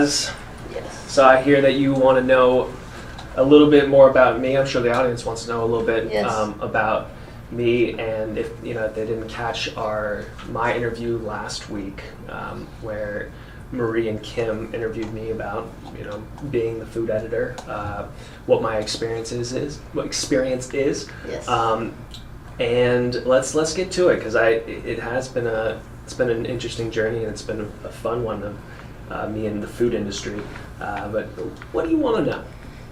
Chaz. Yes. So I hear that you want to know a little bit more about me. I'm sure the audience wants to know a little bit about me, and if they didn't catch my interview last week, where Marie and Kim interviewed me about being the food editor, what my experience is. Yes. And let's get to it, because it's been an interesting journey, and it's been a fun one of me in the food industry. But what do you want to know?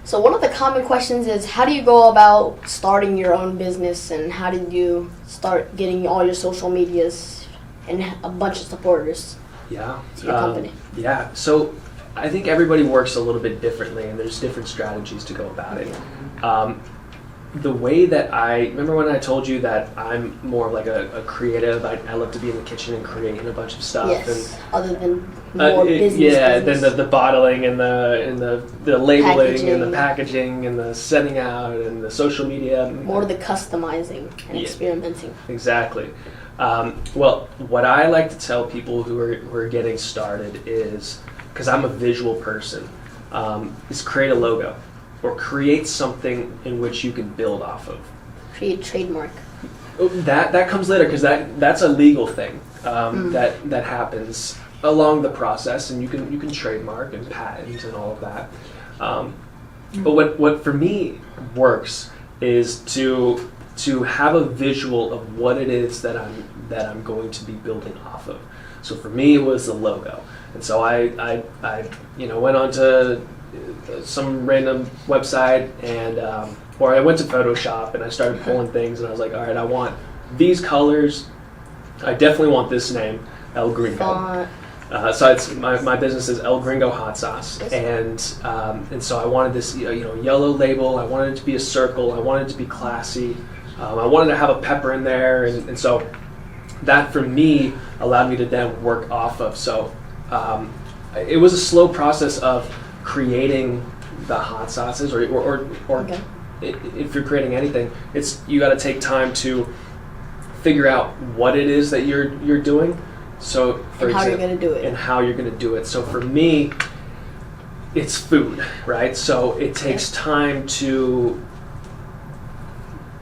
So one of the common questions is, how do you go about starting your own business, and how did you start getting all your social medias and a bunch of supporters to your company? Yeah, so I think everybody works a little bit differently, and there's different strategies to go about it. The way that remember when I told you that I'm more of like a creative, I love to be in the kitchen and creating a bunch of stuff. Yes, and, other than more business. Yeah, business. then the bottling and the labeling Packaging. and the packaging and the setting out and the social media. More the customizing and experimenting. Exactly. Well, what I like to tell people who are getting started is, because I'm a visual person, is create a logo or create something in which you can build off of. Create trademark. That comes later, because that's a legal thing that happens along the process, and you can trademark and patent and all of that. But what for me works is to have a visual of what it is that I'm going to be building off of. So for me, it was the logo, and so I went on to some random website, and or I went to Photoshop and I started pulling things, and I was like, all right, I want these colors. I definitely want this name, El Gringo. So it's my business is El Gringo Hot Sauce, and so I wanted this yellow label. I wanted it to be a circle. I wanted it to be classy. I wanted to have a pepper in there, and so that for me allowed me to then work off of. So it was a slow process of creating the hot sauces, or if you're creating anything, you got to take time to figure out what it is that you're doing. So for how you're going to do it. And how you're going to do it. So for me, it's food, right? So it takes time to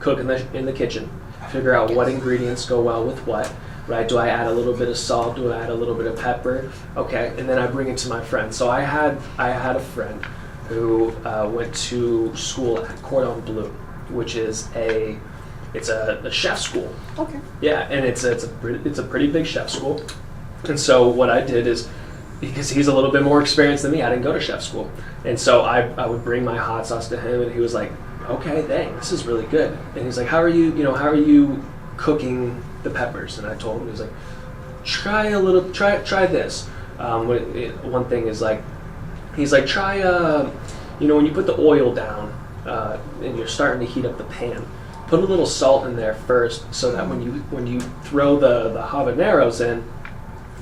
cook in the kitchen, figure out what ingredients go well with what, right? Do I add a little bit of salt? Do I add a little bit of pepper? Okay, and then I bring it to my friend. So I had a friend who went to school at Cordon Bleu, which is a chef school. Okay. Yeah, and it's a pretty big chef school. And so what I did is, because he's a little bit more experienced than me, I didn't go to chef school, and so I would bring my hot sauce to him, and he was like, okay, dang, this is really good. And he's like, how are you cooking the peppers? And I told him, he was like, try this. One thing is like, he's like, try when you put the oil down and you're starting to heat up the pan, put a little salt in there first, so that when you throw the habaneros in,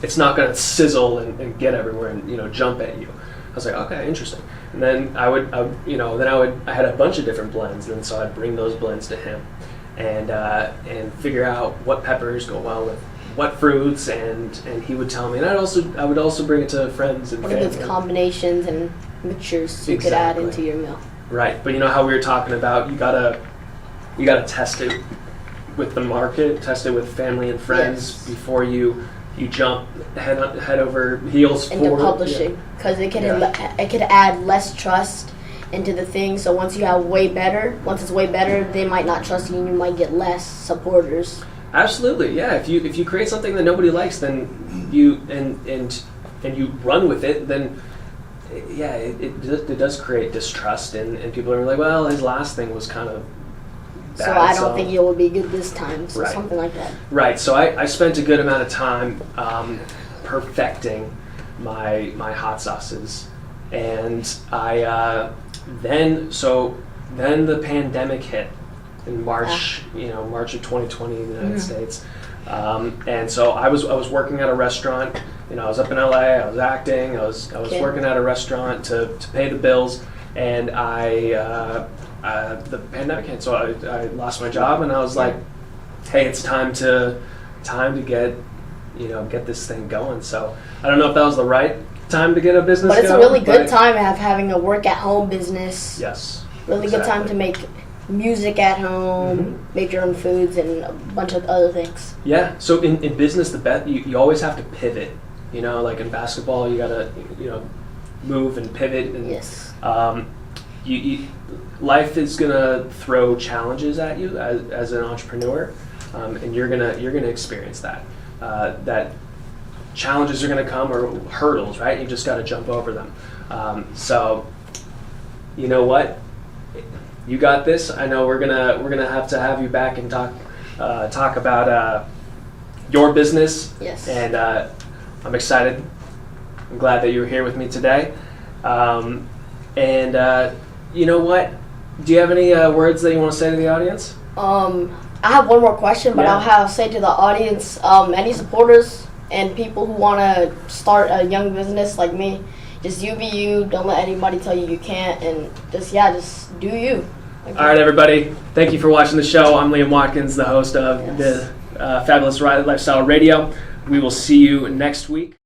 it's not going to sizzle and get everywhere and jump at you. I was like, okay, interesting. And then I had a bunch of different blends, and so I'd bring those blends to him, and figure out what peppers go well with what fruits, and he would tell me, and I would also bring it to friends and family. What are those combinations and mixtures you could add into your meal? Right, but you know how we were talking about, you gotta test it with the market, test it with family and friends before you jump head over heels into forward. Publishing, because it could add less trust into the thing. So once it's way better, they might not trust you, and you might get less supporters. Absolutely, yeah. If you create something that nobody likes, then you you run with it, then it does create distrust, and people are like, well, his last thing was kind of bad, so I don't think it will be good this time. So something like that. Right. So I spent a good amount of time perfecting my hot sauces, and then the pandemic hit in March, March of 2020 in the United States, and so I was working at a restaurant. I was up in LA. I was acting. I was working at a restaurant to pay the bills, and the pandemic hit, so I lost my job, and I was like, hey, it's time to get this thing going. So I don't know if that was the right time to get a business But it's going, a really good time having a work-at-home business. Yes. Really good time to make music at home, make your own foods, and a bunch of other things. Yeah. So in business, you always have to pivot. You know, like in basketball, you gotta move and pivot. And, yes. Life is gonna throw challenges at you as an entrepreneur, and you're gonna experience that. That challenges are gonna come, or hurdles, right? You just gotta jump over them. So, you know what? You got this. I know we're gonna have to have you back and talk about your business. Yes. And I'm excited. I'm glad that you were here with me today. You know what? Do you have any words that you want to say to the audience? I have one more question, but I'll say to the audience, any supporters and people who want to start a young business like me, just you be you. Don't let anybody tell you can't, and just do you. Okay. All right, everybody. Thank you for watching the show. I'm Liam Watkins, the host of the Fabulous Lifestyle Radio. We will see you next week.